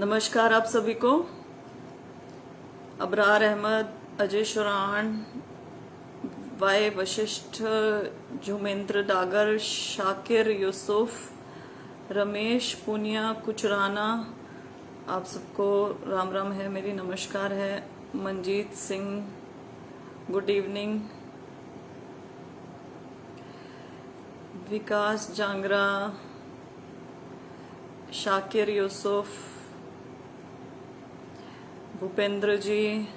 नमस्कार आप सभी को। अबरार अहमद, अजय शुरान, वाई वशिष्ठ, जुमेंद्र डागर, शाकिर यूसुफ, रमेश पुनिया कुचराना, आप सबको राम राम है, मेरी नमस्कार है। Manjeet Singh, good evening. Vikas Jangra, Shakir Yusuf, Bhupendra ji,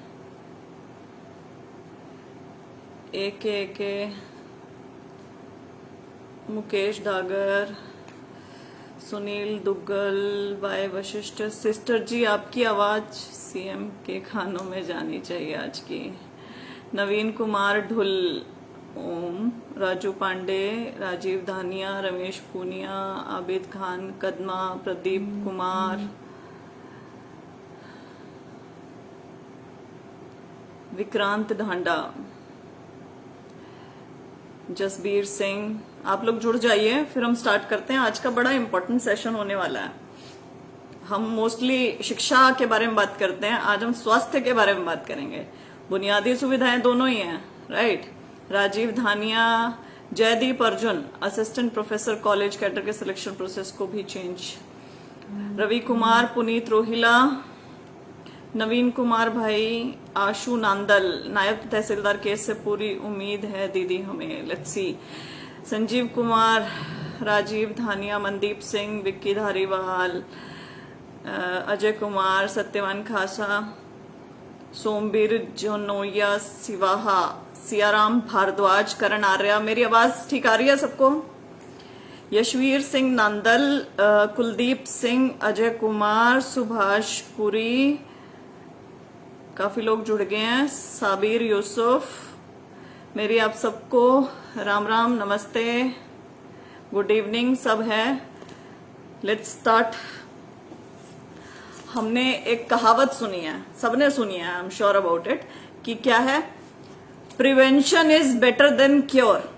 AK Mukesh Dagar, Sunil Duggal, Y Vashishth. Sister ji आपकी आवाज सीएम के खानों में जानी चाहिए आज की। नवीन कुमार ढुल, ओम, राजू पांडे, राजीव धानिया, रमेश पूनिया, आबिद खान कदमा, प्रदीप कुमार, विक्रांत ढांडा, जसबीर सिंह, आप लोग जुड़ जाइए, फिर हम स्टार्ट करते हैं। आज का बड़ा इंपॉर्टेंट सेशन होने वाला है। हम मोस्टली शिक्षा के बारे में बात करते हैं, आज हम स्वास्थ्य के बारे में बात करेंगे। बुनियादी सुविधाएं दोनों ही हैं, right. Rajeev Dhania, Jaideep Arjun, assistant professor college cadre के सिलेक्शन प्रोसेस को भी चेंज। रवि कुमार, पुनीत रोहिला, नवीन कुमार भाई, आशु नांदल, नायब तहसीलदार केस से पूरी उम्मीद है दीदी हमें, लेट्स सी। संजीव कुमार, राजीव धानिया, मनदीप सिंह, विक्की धारीवाल, अजय कुमार, सत्यवान खासा, सोमबीर जोनोया, सिवाहा, सियाराम भारद्वाज, करण आर्या। मेरी आवाज ठीक आ रही है सबको? यशवीर सिंह नांदल, कुलदीप सिंह, अजय कुमार, सुभाष पुरी, काफी लोग जुड़ गए हैं। साबिर यूसुफ, मेरी आप सबको राम राम, नमस्ते, गुड इवनिंग सब है। Let's start. हमने एक कहावत सुनी है, सबने सुनी है, I am sure about it, कि क्या है? Prevention is better than cure.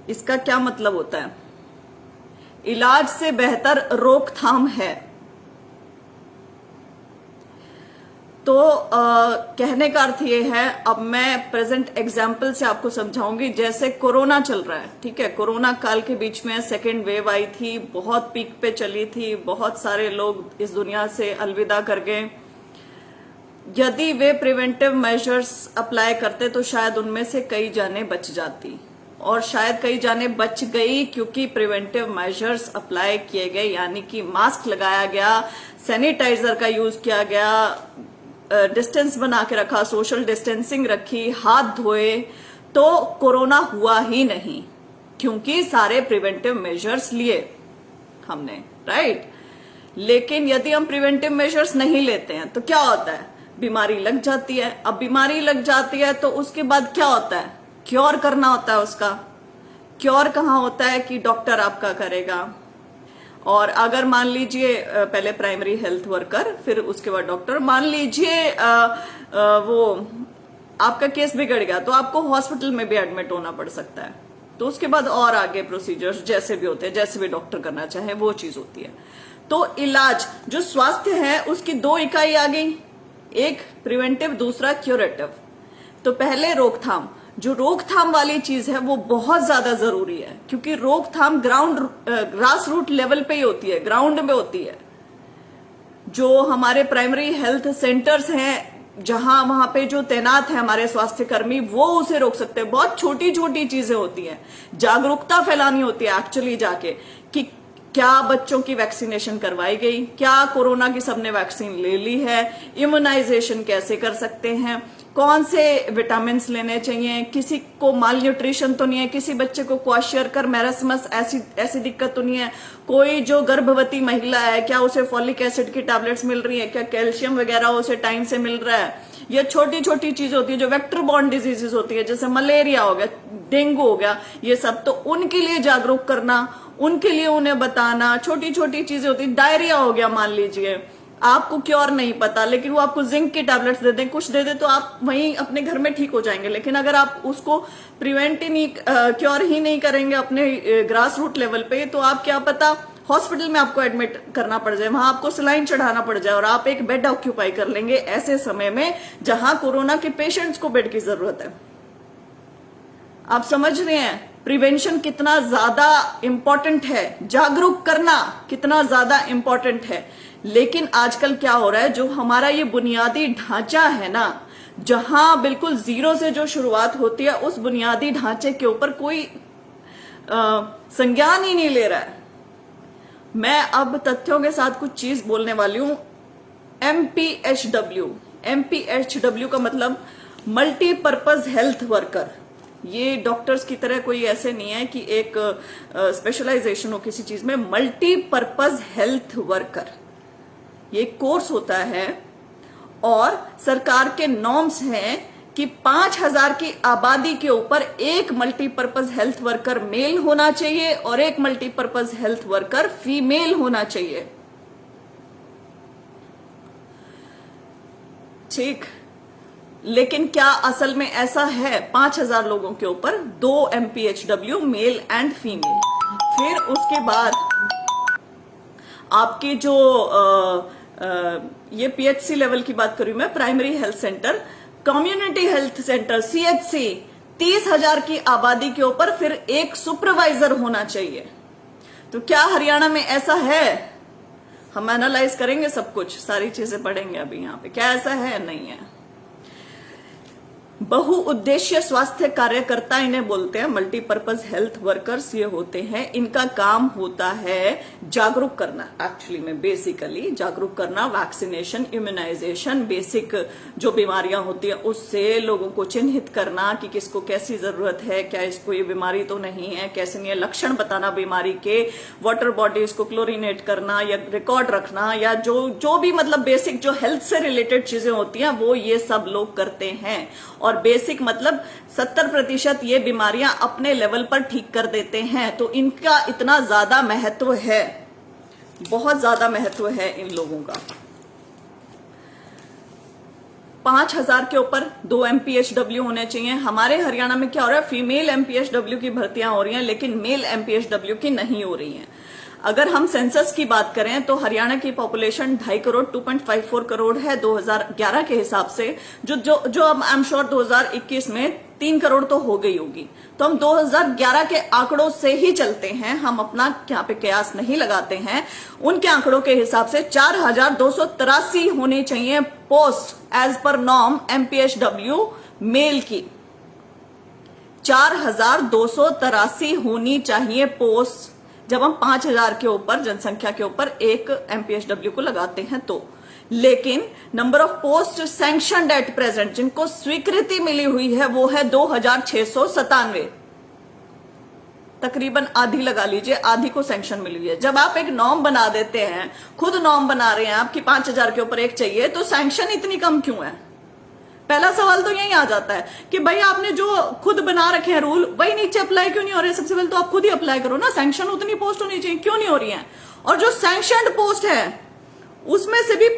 इसका क्या मतलब होता है? इलाज से बेहतर रोकथाम है। तो कहने का अर्थ ये है, अब मैं प्रेजेंट एग्जाम्पल से आपको समझाऊंगी। जैसे कोरोना चल रहा है, ठीक है, कोरोना काल के बीच में सेकेंड वेव आई थी, बहुत पीक पे चली थी, बहुत सारे लोग इस दुनिया से अलविदा कर गए। यदि वे प्रिवेंटिव मेजर्स अप्लाई करते तो शायद उनमें से कई जानें बच जाती, और शायद कई जानें बच गई क्योंकि प्रिवेंटिव मेजर्स अप्लाई किए गए, यानी कि मास्क लगाया गया, सैनिटाइजर का यूज किया गया, डिस्टेंस बना के रखा, सोशल डिस्टेंसिंग रखी, हाथ धोए, तो कोरोना हुआ ही नहीं, क्योंकि सारे प्रिवेंटिव मेजर्स लिए हमने, राइट। लेकिन यदि हम प्रिवेंटिव मेजर्स नहीं लेते हैं तो क्या होता है? बीमारी लग जाती है। अब बीमारी लग जाती है तो उसके बाद क्या होता है? क्योर करना होता है उसका। क्योर कहाँ होता है कि डॉक्टर आपका करेगा। और अगर मान लीजिए पहले प्राइमरी हेल्थ वर्कर, फिर उसके बाद डॉक्टर, मान लीजिए वो आपका केस बिगड़ गया तो आपको हॉस्पिटल में भी एडमिट होना पड़ सकता है। तो उसके बाद और आगे प्रोसीजर्स जैसे भी होते हैं, जैसे भी डॉक्टर करना चाहे वो चीज होती है। तो इलाज जो स्वास्थ्य है उसकी दो इकाई आ गई, एक प्रिवेंटिव, दूसरा क्यूरेटिव। तो पहले रोकथाम, जो रोकथाम वाली चीज है वो बहुत ज्यादा जरूरी है, क्योंकि रोकथाम ग्रास रूट लेवल पे ही होती है, ग्राउंड में होती है। जो हमारे प्राइमरी हेल्थ सेंटर्स हैं, जहां वहां पे जो तैनात है हमारे स्वास्थ्य कर्मी, वो उसे रोक सकते हैं। बहुत छोटी छोटी चीजें होती हैं, जागरूकता फैलानी होती है एक्चुअली जाके, कि क्या बच्चों की वैक्सीनेशन करवाई गई, क्या कोरोना की सबने वैक्सीन ले ली है, इम्यूनाइजेशन कैसे कर सकते हैं, कौन से विटामिन लेने चाहिए, किसी को माल न्यूट्रिशन तो नहीं है, किसी बच्चे को क्वाशियरकर, मैरस्मस ऐसी दिक्कत तो नहीं है, कोई जो गर्भवती महिला है क्या उसे फॉलिक एसिड की टैबलेट्स मिल रही है, क्या कैल्शियम वगैरह उसे टाइम से मिल रहा है। ये छोटी छोटी चीज होती है जो वेक्टर बॉर्न डिजीजेस होती है, जैसे मलेरिया हो गया, डेंगू हो गया, ये सब। तो उनके लिए जागरूक करना, उनके लिए उन्हें बताना, छोटी छोटी चीजें होती है। डायरिया हो गया, मान लीजिए आपको क्योर नहीं पता, लेकिन वो आपको जिंक की टैबलेट्स दे दें, कुछ दे दे, तो आप वहीं अपने घर में ठीक हो जाएंगे। लेकिन अगर आप उसको प्रिवेंट ही नहीं, क्योर ही नहीं करेंगे अपने ग्रास रूट लेवल पे, तो आप क्या पता हॉस्पिटल में आपको एडमिट करना पड़ जाए, वहां आपको सलाइन चढ़ाना पड़ जाए और आप एक बेड ऑक्यूपाई कर लेंगे ऐसे समय में जहां कोरोना के पेशेंट्स को बेड की जरूरत है। आप समझ रहे हैं प्रिवेंशन कितना ज्यादा इंपॉर्टेंट है, जागरूक करना कितना ज्यादा इंपॉर्टेंट है। लेकिन आजकल क्या हो रहा है, जो हमारा ये बुनियादी ढांचा है ना, जहां बिल्कुल जीरो से जो शुरुआत होती है, उस बुनियादी ढांचे के ऊपर कोई संज्ञान ही नहीं ले रहा है। मैं अब तथ्यों के साथ कुछ चीज बोलने वाली हूं। एमपीएचडब्ल्यू का मतलब मल्टीपर्पज हेल्थ वर्कर। ये डॉक्टर्स की तरह कोई ऐसे नहीं है कि एक स्पेशलाइजेशन हो किसी चीज में। मल्टीपर्पज हेल्थ वर्कर ये कोर्स होता है और सरकार के नॉर्म्स हैं कि 5000 की आबादी के ऊपर एक मल्टीपर्पज हेल्थ वर्कर मेल होना चाहिए और एक मल्टीपर्पज हेल्थ वर्कर फीमेल होना चाहिए। ठीक, लेकिन क्या असल में ऐसा है? 5000 लोगों के ऊपर 2 MPHW मेल एंड फीमेल। फिर उसके बाद आपके जो ये PHC लेवल की बात करूं मैं, primary health centre, community health centre CHC, 30,000 की आबादी के ऊपर फिर एक सुपरवाइजर होना चाहिए। तो क्या हरियाणा में ऐसा है? हम एनालाइज करेंगे सब कुछ, सारी चीजें पढ़ेंगे अभी यहाँ पे, क्या ऐसा है? नहीं है। बहुउद्देश्य स्वास्थ्य कार्यकर्ता इन्हें बोलते हैं, मल्टीपर्पज हेल्थ वर्कर्स ये होते हैं। इनका काम होता है जागरूक करना, एक्चुअली में बेसिकली जागरूक करना, वैक्सीनेशन, इम्यूनाइजेशन, बेसिक जो बीमारियां होती है उससे लोगों को चिन्हित करना कि किसको कैसी जरूरत है, क्या इसको ये बीमारी तो नहीं है, कैसे नहीं है, लक्षण बताना बीमारी के, वाटर बॉडीज को क्लोरीनेट करना या रिकॉर्ड रखना, या जो भी मतलब बेसिक जो हेल्थ से रिलेटेड चीजें होती हैं वो ये सब लोग करते हैं। और बेसिक मतलब 70% ये बीमारियां अपने लेवल पर ठीक कर देते हैं। तो इनका इतना ज्यादा महत्व है, बहुत ज्यादा महत्व है इन लोगों का। 5000 के ऊपर 2 MPHW होने चाहिए। हमारे हरियाणा में क्या हो रहा है, फीमेल MPHW की भर्तियां हो रही हैं लेकिन मेल MPHW की नहीं हो रही हैं। अगर हम सेंसस की बात करें तो हरियाणा की पॉपुलेशन 2.5 करोड़ 2.54 करोड़ है 2011 के हिसाब से, जो अब आई एम श्योर 2021 में 3 करोड़ तो हो गई होगी। तो हम 2011 के आंकड़ों से ही चलते हैं, हम अपना यहाँ पे कयास नहीं लगाते हैं। उनके आंकड़ों के हिसाब से 4283 होनी चाहिए post as per norm MPHW male की। 4283 होनी चाहिए पोस्ट जब हम 5000 के ऊपर जनसंख्या के ऊपर एक MPHW को लगाते हैं तो। लेकिन number of post sanctioned at present, जिनको स्वीकृति मिली हुई है, वो है 2697। तकरीबन आधी लगा लीजिए, आधी को सैंक्शन मिली हुई है। जब आप एक नॉर्म बना देते हैं, खुद नॉर्म बना रहे हैं आपकी 5000 के ऊपर एक चाहिए, तो सैंक्शन इतनी कम क्यों है? पहला सवाल तो यही आ जाता है कि भाई आपने जो खुद बना रखे हैं रूल, वही नीचे अप्लाई क्यों नहीं हो रहे? सबसे पहले तो आप खुद ही अप्लाई करो ना, सैंक्शन उतनी पोस्ट होनी चाहिए, क्यों नहीं हो रही है? और जो सैंक्शनड पोस्ट है उसमें से भी,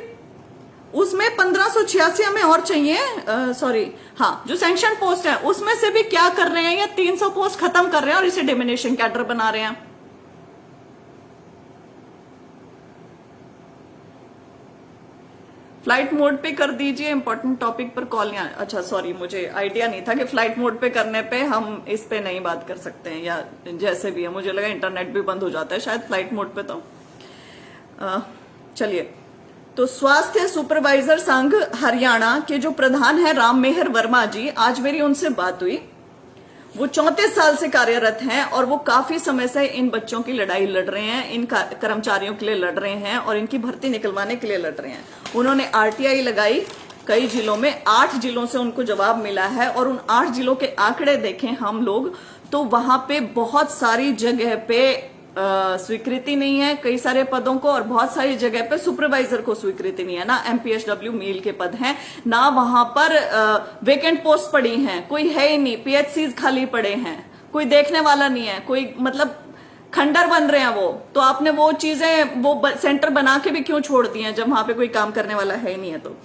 उसमें 1586 हमें और चाहिए, जो सैंक्शन पोस्ट है उसमें से भी क्या कर रहे हैं, या 300 पोस्ट खत्म कर रहे हैं और इसे डिमिनिशिंग कैडर बना रहे हैं। फ्लाइट मोड पे कर दीजिए, इंपॉर्टेंट टॉपिक पर कॉल नहीं। अच्छा सॉरी, मुझे आइडिया नहीं था कि फ्लाइट मोड पे करने पे हम इस पे नहीं बात कर सकते हैं, या जैसे भी है, मुझे लगा इंटरनेट भी बंद हो जाता है शायद फ्लाइट मोड पे। तो चलिए, तो स्वास्थ्य सुपरवाइजर संघ हरियाणा के जो प्रधान है राम मेहर वर्मा जी, आज मेरी उनसे बात हुई। वो 34 साल से कार्यरत हैं और वो काफी समय से इन बच्चों की लड़ाई लड़ रहे हैं, इन कर्मचारियों के लिए लड़ रहे हैं और इनकी भर्ती निकलवाने के लिए लड़ रहे हैं। उन्होंने RTI लगाई कई जिलों में, 8 जिलों से उनको जवाब मिला है, और उन 8 जिलों के आंकड़े देखें हम लोग तो वहां पे बहुत सारी जगह पे स्वीकृति नहीं है कई सारे पदों को, और बहुत सारी जगह पे सुपरवाइजर को स्वीकृति नहीं है। ना MPHW मेल के पद हैं, ना वहां पर वेकेंट पोस्ट पड़ी हैं, कोई है ही नहीं, PHCs खाली पड़े हैं, कोई देखने वाला नहीं है, कोई मतलब खंडर बन रहे हैं वो। तो आपने वो चीजें, वो सेंटर बना के भी क्यों छोड़ दिए हैं जब वहां पे कोई काम करने वाला है ही नहीं है? तो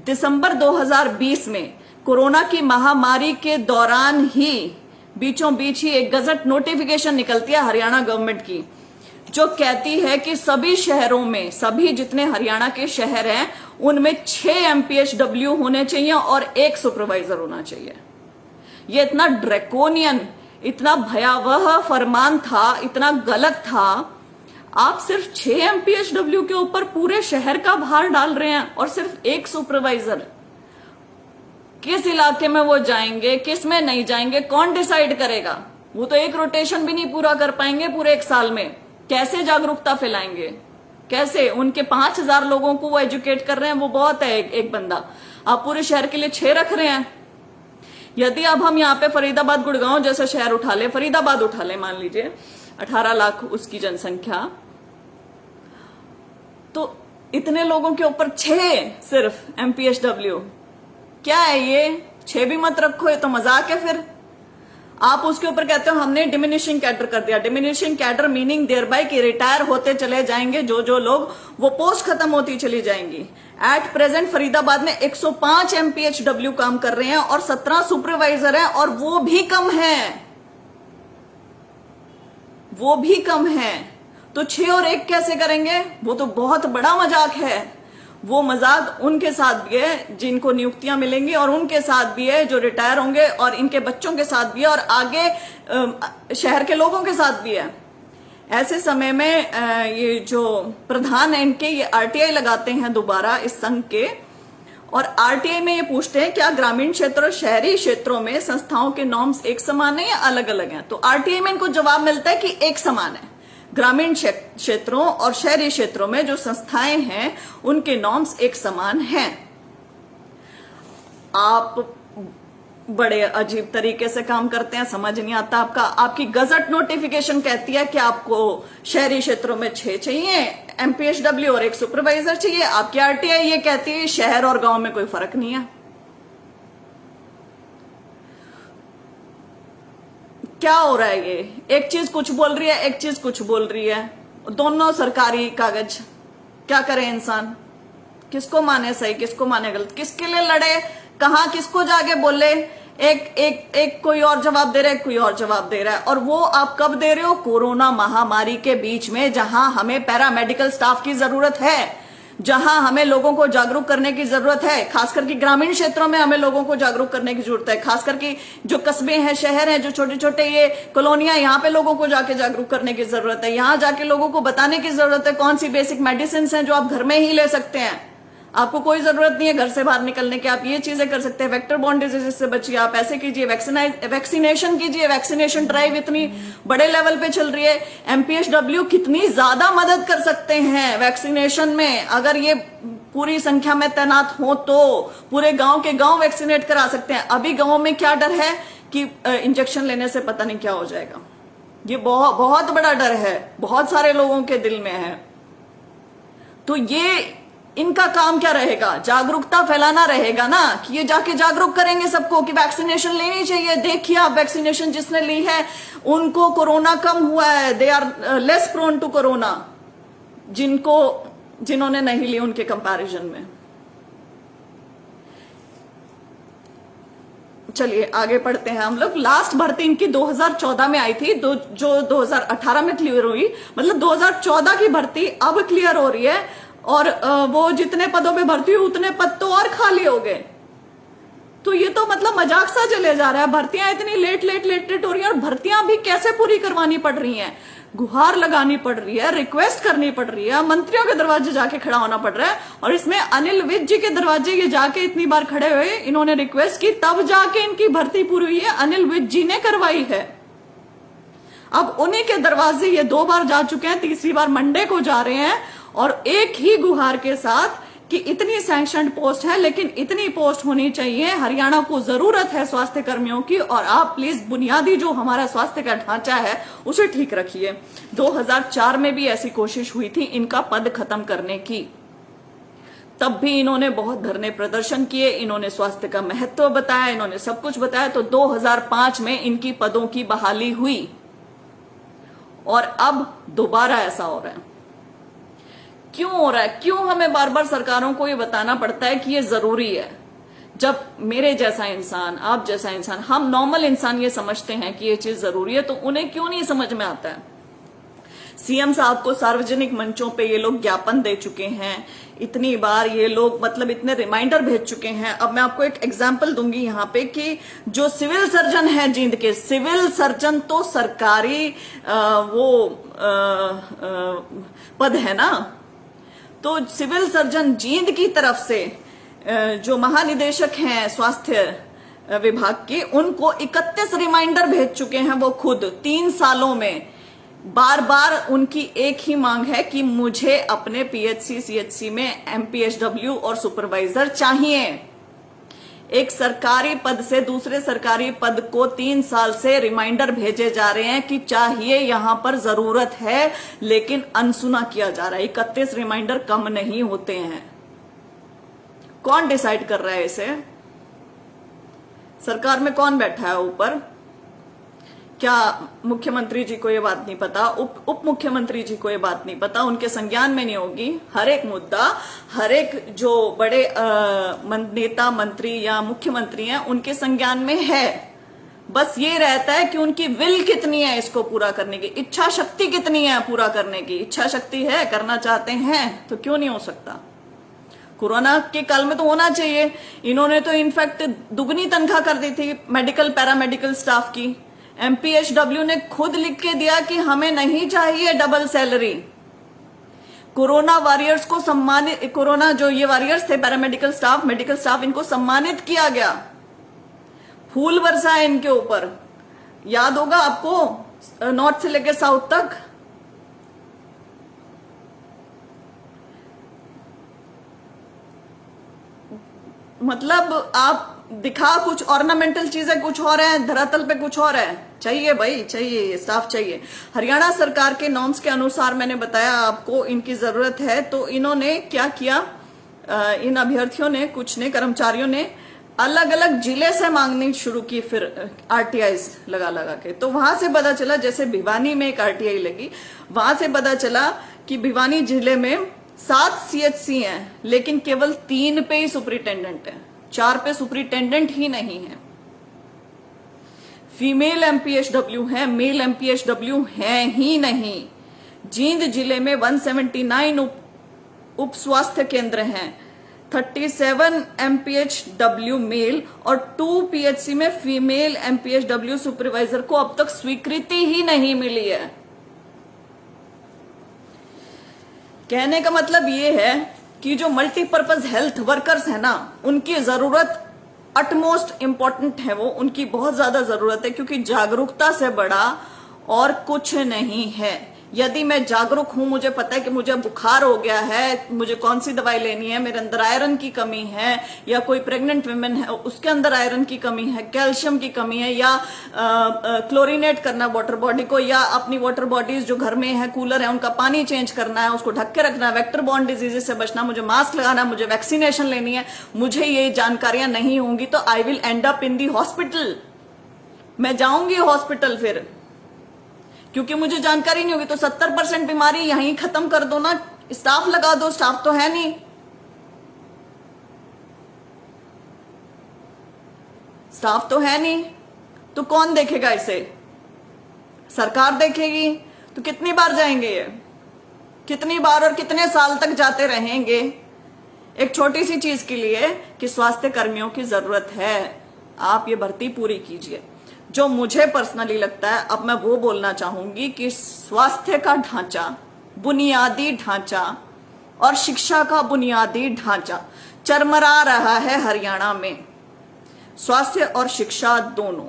दिसंबर 2020 में कोरोना की महामारी के दौरान ही बीचों बीच ही एक गजट नोटिफिकेशन निकलती है हरियाणा गवर्नमेंट की, जो कहती है कि सभी शहरों में, सभी जितने हरियाणा के शहर हैं उनमें 6 MPHW होने चाहिए और 1 सुपरवाइजर होना चाहिए। ये इतना ड्रैकोनियन, इतना भयावह फरमान था, इतना गलत था। आप सिर्फ 6 MPHW के ऊपर पूरे शहर का भार डाल रहे हैं और सिर्फ 1 सुपरवाइजर। किस इलाके में वो जाएंगे, किस में नहीं जाएंगे, कौन डिसाइड करेगा? वो तो एक रोटेशन भी नहीं पूरा कर पाएंगे पूरे 1 साल में। कैसे जागरूकता फैलाएंगे? कैसे? उनके 5000 लोगों को वो एजुकेट कर रहे हैं, वो बहुत है एक बंदा। आप पूरे शहर के लिए 6 रख रहे हैं। यदि अब हम यहाँ पे फरीदाबाद गुड़गांव जैसा शहर उठा ले, फरीदाबाद उठा ले, मान लीजिए 18 लाख उसकी जनसंख्या, तो इतने लोगों के ऊपर 6 सिर्फ MPHW, क्या है ये? 6 भी मत रखो, ये तो मजाक है। फिर आप उसके ऊपर कहते हो हमने डिमिनिशिंग कैडर कर दिया। Diminishing cadre meaning thereby कि रिटायर होते चले जाएंगे जो लोग, वो पोस्ट खत्म होती चली जाएंगी। एट प्रेजेंट फरीदाबाद में 105 MPHW काम कर रहे हैं और 17 सुपरवाइजर हैं, और वो भी कम है, वो भी कम है। तो 6 और 1 कैसे करेंगे? वो तो बहुत बड़ा मजाक है। वो मजाक उनके साथ भी है जिनको नियुक्तियां मिलेंगी, और उनके साथ भी है जो रिटायर होंगे, और इनके बच्चों के साथ भी है, और आगे शहर के लोगों के साथ भी है। ऐसे समय में ये जो प्रधान है इनके, ये RTI लगाते हैं दोबारा इस संघ के, और RTI में ये पूछते हैं क्या ग्रामीण क्षेत्र और शहरी क्षेत्रों में संस्थाओं के नॉर्म्स एक समान है या अलग अलग हैं? तो RTI में इनको जवाब मिलता है कि एक समान है। ग्रामीण क्षेत्रों और शहरी क्षेत्रों में जो संस्थाएं हैं उनके नॉर्म्स एक समान हैं। आप बड़े अजीब तरीके से काम करते हैं, समझ नहीं आता आपका। आपकी गजट नोटिफिकेशन कहती है कि आपको शहरी क्षेत्रों में 6 चाहिए MPHW और 1 सुपरवाइजर चाहिए। आपकी RTI ये कहती है शहर और गांव में कोई फर्क नहीं है। क्या हो रहा है ये? एक चीज कुछ बोल रही है, एक चीज कुछ बोल रही है, दोनों सरकारी कागज। क्या करे इंसान? किसको माने सही, किसको माने गलत, किसके लिए लड़े, कहां किसको जाके बोले? एक कोई और जवाब दे रहा है, कोई और जवाब दे रहा है। और वो आप कब दे रहे हो? कोरोना महामारी के बीच में, जहां हमें पैरामेडिकल स्टाफ की जरूरत है, जहां हमें लोगों को जागरूक करने की जरूरत है। खास करके ग्रामीण क्षेत्रों में हमें लोगों को जागरूक करने की जरूरत है। खास करके जो कस्बे हैं, शहर हैं, जो छोटे छोटे ये कॉलोनियां, यहाँ पे लोगों को जाके जागरूक करने की जरूरत है। यहाँ जाके लोगों को बताने की जरूरत है कौन सी बेसिक मेडिसिन हैं जो आप घर में ही ले सकते हैं। आपको कोई जरूरत नहीं है घर से बाहर निकलने की, आप ये चीजें कर सकते हैं। वेक्टर बॉर्न डिजीज से बचिए, आप ऐसे कीजिए, वैक्सीनेशन कीजिए। वैक्सीनेशन ड्राइव इतनी बड़े लेवल पे चल रही है। MPHW कितनी ज्यादा मदद कर सकते हैं वैक्सीनेशन में। अगर ये पूरी संख्या में तैनात हो तो पूरे गांव के गांव वैक्सीनेट करा सकते हैं। अभी गांव में क्या डर है कि इंजेक्शन लेने से पता नहीं क्या हो जाएगा। ये बहुत बड़ा डर है, बहुत सारे लोगों के दिल में है। तो ये इनका काम क्या रहेगा? जागरूकता फैलाना रहेगा ना, कि ये जाके जागरूक करेंगे सबको कि वैक्सीनेशन लेनी चाहिए। देखिए आप, वैक्सीनेशन जिसने ली है उनको कोरोना कम हुआ है, they are less prone to corona, जिन्होंने नहीं ली उनके कंपैरिजन में। चलिए आगे पढ़ते हैं हम लोग। लास्ट भर्ती इनकी 2014 में आई थी, जो 2018 में क्लियर हुई। मतलब 2014 की भर्ती अब क्लियर हो रही है, और वो जितने पदों पे भर्ती हुई उतने पद तो और खाली हो गए। तो ये तो मतलब मजाक सा चले जा रहा है। भर्तियां इतनी लेट हो रही है, और भर्तियां भी कैसे पूरी करवानी पड़ रही हैं? गुहार लगानी पड़ रही है, रिक्वेस्ट करनी पड़ रही है, मंत्रियों के दरवाजे जाके खड़ा होना पड़ रहा है। और इसमें अनिल विज जी के दरवाजे ये जाके इतनी बार खड़े हुए, इन्होंने रिक्वेस्ट की, तब जाके इनकी भर्ती पूरी हुई है। अनिल विज जी ने करवाई है। अब उन्हीं के दरवाजे ये 2 बार जा चुके हैं, तीसरी बार मंडे को जा रहे हैं, और एक ही गुहार के साथ कि इतनी सैंक्शनड पोस्ट है, लेकिन इतनी पोस्ट होनी चाहिए। हरियाणा को जरूरत है स्वास्थ्य कर्मियों की, और आप प्लीज बुनियादी जो हमारा स्वास्थ्य का ढांचा है उसे ठीक रखिए। 2004 में भी ऐसी कोशिश हुई थी इनका पद खत्म करने की, तब भी इन्होंने बहुत धरने प्रदर्शन किए, इन्होंने स्वास्थ्य का महत्व बताया, इन्होंने सब कुछ बताया। तो 2005 में इनकी पदों की बहाली हुई, और अब दोबारा ऐसा हो रहा है। क्यों हो रहा है? क्यों हमें बार बार सरकारों को ये बताना पड़ता है कि ये जरूरी है? जब मेरे जैसा इंसान, आप जैसा इंसान, हम नॉर्मल इंसान ये समझते हैं कि ये चीज जरूरी है, तो उन्हें क्यों नहीं समझ में आता है? सीएम साहब को सार्वजनिक मंचों पे ये लोग ज्ञापन दे चुके हैं, इतनी बार ये लोग मतलब इतने रिमाइंडर भेज चुके हैं। अब मैं आपको एक एग्जांपल दूंगी यहाँ पे कि जो सिविल सर्जन है जींद के, सिविल सर्जन तो सरकारी पद है ना, तो सिविल सर्जन जींद की तरफ से जो महानिदेशक हैं स्वास्थ्य विभाग के, उनको 31 रिमाइंडर भेज चुके हैं वो खुद 3 सालों में। बार बार उनकी एक ही मांग है कि मुझे अपने पीएचसी सीएचसी में एमपीएचडब्ल्यू और सुपरवाइजर चाहिए। एक सरकारी पद से दूसरे सरकारी पद को 3 साल से रिमाइंडर भेजे जा रहे हैं कि चाहिए, यहां पर जरूरत है, लेकिन अनसुना किया जा रहा है। 31 रिमाइंडर कम नहीं होते हैं। कौन डिसाइड कर रहा है इसे? सरकार में कौन बैठा है ऊपर? क्या मुख्यमंत्री जी को ये बात नहीं पता? उप मुख्यमंत्री जी को ये बात नहीं पता? उनके संज्ञान में नहीं होगी? हर एक मुद्दा, हर एक जो बड़े नेता मंत्री या मुख्यमंत्री हैं उनके संज्ञान में है। बस ये रहता है कि उनकी विल कितनी है इसको पूरा करने की, इच्छा शक्ति कितनी है पूरा करने की। इच्छा शक्ति है, करना चाहते हैं, तो क्यों नहीं हो सकता? कोरोना के काल में तो होना चाहिए। इन्होंने तो इनफैक्ट दुगनी तनख्वाह कर दी थी मेडिकल पैरामेडिकल स्टाफ की। एमपीएचडब्ल्यू ने खुद लिख के दिया कि हमें नहीं चाहिए डबल सैलरी। कोरोना वॉरियर्स को सम्मानित, कोरोना जो ये वॉरियर्स थे पैरामेडिकल स्टाफ, मेडिकल स्टाफ, इनको सम्मानित किया गया, फूल बरसाए इनके ऊपर। याद होगा आपको, नॉर्थ से लेकर साउथ तक। मतलब आप दिखा कुछ ऑर्नामेंटल चीजें कुछ और है, धरातल पे कुछ और है। चाहिए भाई, चाहिए, स्टाफ चाहिए। हरियाणा सरकार के नॉर्म्स के अनुसार मैंने बताया आपको इनकी जरूरत है, तो इन्होंने क्या किया, इन अभ्यर्थियों ने, कुछ ने, कर्मचारियों ने अलग अलग जिले से मांगनी शुरू की, फिर आरटीआई लगा लगा के। तो वहां से पता चला, जैसे भिवानी में एक आरटीआई लगी, वहां से पता चला कि भिवानी जिले में 7 सीएचसी हैं, लेकिन केवल 3 पे ही सुपरिटेंडेंट है, 4 पे सुपरिटेंडेंट ही नहीं है। फीमेल एमपीएचडब्ल्यू है, मेल एमपीएचडब्ल्यू है ही नहीं। जींद जिले में 179 उप स्वास्थ्य केंद्र हैं, 37 एमपीएचडब्ल्यू मेल और 2 पीएचसी में फीमेल एमपीएचडब्ल्यू सुपरवाइजर को अब तक स्वीकृति ही नहीं मिली है। कहने का मतलब ये है कि जो मल्टीपर्पज हेल्थ वर्कर्स है ना, उनकी जरूरत अटमोस्ट इंपॉर्टेंट है, वो उनकी बहुत ज्यादा जरूरत है, क्योंकि जागरूकता से बड़ा और कुछ नहीं है। यदि मैं जागरूक हूं, मुझे पता है कि मुझे बुखार हो गया है, मुझे कौन सी दवाई लेनी है, मेरे अंदर आयरन की कमी है, या कोई प्रेग्नेंट वुमेन है उसके अंदर आयरन की कमी है, कैल्शियम की कमी है, या क्लोरीनेट करना वाटर बॉडी को, या अपनी वाटर बॉडीज जो घर में है, कूलर है, उनका पानी चेंज करना है, उसको ढक के रखना है, वेक्टर बॉर्न डिजीजेस से बचना, मुझे मास्क लगाना है, मुझे वैक्सीनेशन लेनी है, मुझे ये जानकारियां नहीं होंगी तो I will and up in the hospital. मैं जाऊंगी हॉस्पिटल फिर, क्योंकि मुझे जानकारी नहीं होगी। तो 70% बीमारी यहीं खत्म कर दो ना, स्टाफ लगा दो, स्टाफ तो है नहीं। स्टाफ तो है नहीं, तो कौन देखेगा इसे? सरकार देखेगी। तो कितनी बार जाएंगे ये? कितनी बार और कितने साल तक जाते रहेंगे एक छोटी सी चीज के लिए कि स्वास्थ्य कर्मियों की जरूरत है, आप ये भर्ती पूरी कीजिए। जो मुझे पर्सनली लगता है, अब मैं वो बोलना चाहूंगी कि स्वास्थ्य का ढांचा, बुनियादी ढांचा और शिक्षा का बुनियादी ढांचा चरमरा रहा है हरियाणा में। स्वास्थ्य और शिक्षा दोनों,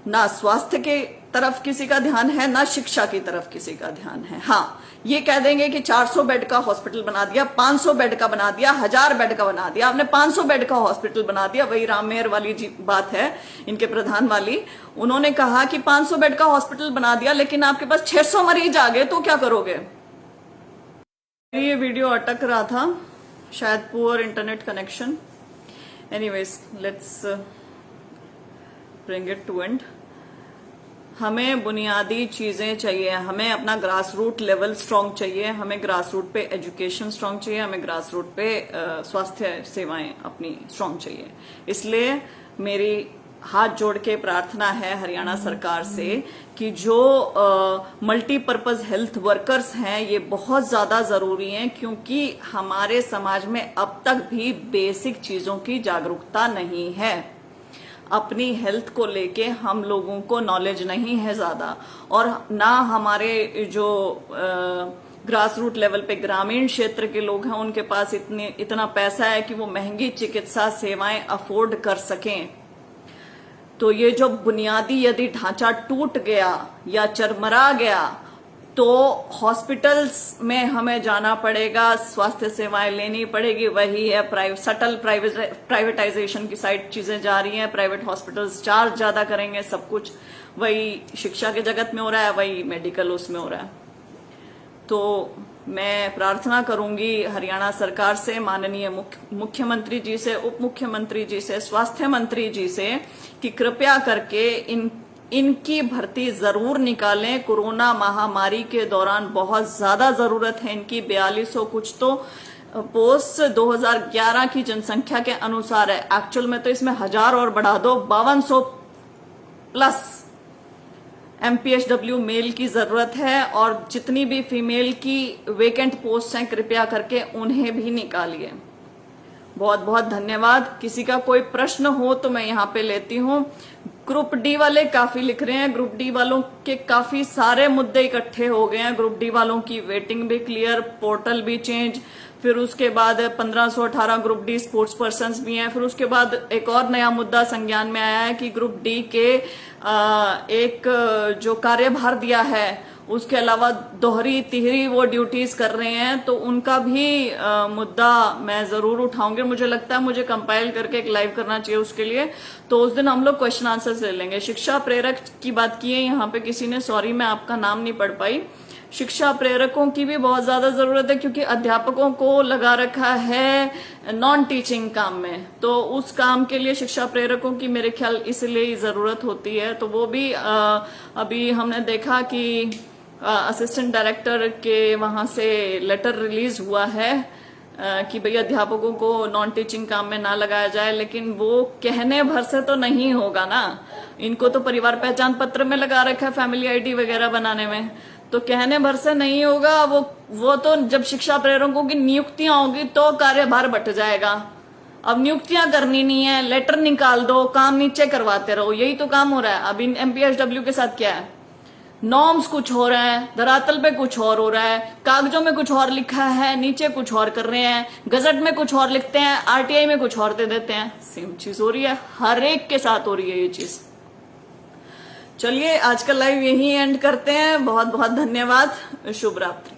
ना स्वास्थ्य के तरफ किसी का ध्यान है, ना शिक्षा की तरफ किसी का ध्यान है। हाँ, ये कह देंगे कि 400 बेड का हॉस्पिटल बना दिया, 500 बेड का बना दिया, 1000 बेड का बना दिया। आपने 500 बेड का हॉस्पिटल बना दिया, वही राम मेहर वाली बात है इनके प्रधान वाली। उन्होंने कहा कि 500 बेड का हॉस्पिटल बना दिया, लेकिन आपके पास 600 मरीज आ गए, तो क्या करोगे? ये वीडियो अटक रहा था, शायद poor internet connection. Anyways, let's bring it to end. हमें बुनियादी चीजें चाहिए, हमें अपना ग्रास रूट लेवल स्ट्रांग चाहिए, हमें ग्रास रूट पे एजुकेशन स्ट्रांग चाहिए, हमें ग्रास रूट पे स्वास्थ्य सेवाएं अपनी स्ट्रांग चाहिए। इसलिए मेरी हाथ जोड़ के प्रार्थना है हरियाणा सरकार से कि जो मल्टीपर्पज हेल्थ वर्कर्स हैं ये बहुत ज्यादा जरूरी हैं, क्योंकि हमारे समाज में अब तक भी बेसिक चीजों की जागरूकता नहीं है। अपनी हेल्थ को लेके हम लोगों को नॉलेज नहीं है ज्यादा, और ना हमारे जो ग्रास रूट लेवल पे ग्रामीण क्षेत्र के लोग हैं उनके पास इतना पैसा है कि वो महंगी चिकित्सा सेवाएं अफोर्ड कर सकें। तो ये जो बुनियादी यदि ढांचा टूट गया या चरमरा गया तो हॉस्पिटल्स में हमें जाना पड़ेगा, स्वास्थ्य सेवाएं लेनी पड़ेगी। वही है सटल प्राइवेटाइजेशन की साइड चीजें जा रही हैं। प्राइवेट हॉस्पिटल्स चार्ज ज्यादा करेंगे, सब कुछ वही शिक्षा के जगत में हो रहा है, वही मेडिकल उसमें हो रहा है। तो मैं प्रार्थना करूंगी हरियाणा सरकार से, माननीय मुख्यमंत्री जी से, उप मुख्यमंत्री जी से, स्वास्थ्य मंत्री जी से कि कृपया करके इनकी भर्ती जरूर निकालें। कोरोना महामारी के दौरान बहुत ज्यादा जरूरत है इनकी। 4200 कुछ तो पोस्ट 2011 की जनसंख्या के अनुसार है, एक्चुअल में तो इसमें 1000 और बढ़ा दो, 5200 प्लस MPHW मेल की जरूरत है। और जितनी भी फीमेल की वेकेंट पोस्ट हैं कृपया करके उन्हें भी निकालिए। बहुत बहुत धन्यवाद। किसी का कोई प्रश्न हो तो मैं यहाँ पे लेती हूँ। ग्रुप डी वाले काफी लिख रहे हैं, ग्रुप डी वालों के काफी सारे मुद्दे इकट्ठे हो गए हैं। ग्रुप डी वालों की वेटिंग भी क्लियर, पोर्टल भी चेंज, फिर उसके बाद 1518 ग्रुप डी स्पोर्ट्स पर्सन्स भी हैं। फिर उसके बाद एक और नया मुद्दा संज्ञान में आया है कि ग्रुप डी के एक जो कार्यभार दिया है उसके अलावा दोहरी तिहरी वो ड्यूटीज कर रहे हैं, तो उनका भी मुद्दा मैं जरूर उठाऊंगी। मुझे लगता है मुझे कंपाइल करके एक लाइव करना चाहिए उसके लिए, तो उस दिन हम लोग क्वेश्चन आंसर्स ले लेंगे। शिक्षा प्रेरक की बात की है यहाँ पे किसी ने, सॉरी मैं आपका नाम नहीं पढ़ पाई। शिक्षा प्रेरकों की भी बहुत ज्यादा जरूरत है, क्योंकि अध्यापकों को लगा रखा है नॉन टीचिंग काम में, तो उस काम के लिए शिक्षा प्रेरकों की मेरे ख्याल इसलिए ही जरूरत होती है। तो वो भी अभी हमने देखा कि असिस्टेंट डायरेक्टर के वहां से लेटर रिलीज हुआ है कि भई अध्यापकों को नॉन टीचिंग काम में ना लगाया जाए, लेकिन वो कहने भर से तो नहीं होगा ना। इनको तो परिवार पहचान पत्र में लगा रखा है, फैमिली आईडी वगैरह बनाने में, तो कहने भर से नहीं होगा। वो तो जब शिक्षा प्रेरकों की नियुक्तियां होगी तो कार्यभार बट जाएगा। अब नियुक्तियां करनी नहीं है, लेटर निकाल दो, काम नीचे करवाते रहो, यही तो काम हो रहा है। अब इन MPHW के साथ क्या है, नॉर्म्स कुछ हो रहा है, धरातल पे कुछ और हो रहा है, कागजों में कुछ और लिखा है, नीचे कुछ और कर रहे हैं, गजट में कुछ और लिखते हैं, RTI में कुछ और दे देते हैं। सेम चीज हो रही है, हर एक के साथ हो रही है ये चीज। चलिए आज का लाइव यही एंड करते हैं। बहुत बहुत धन्यवाद, शुभ रात्रि।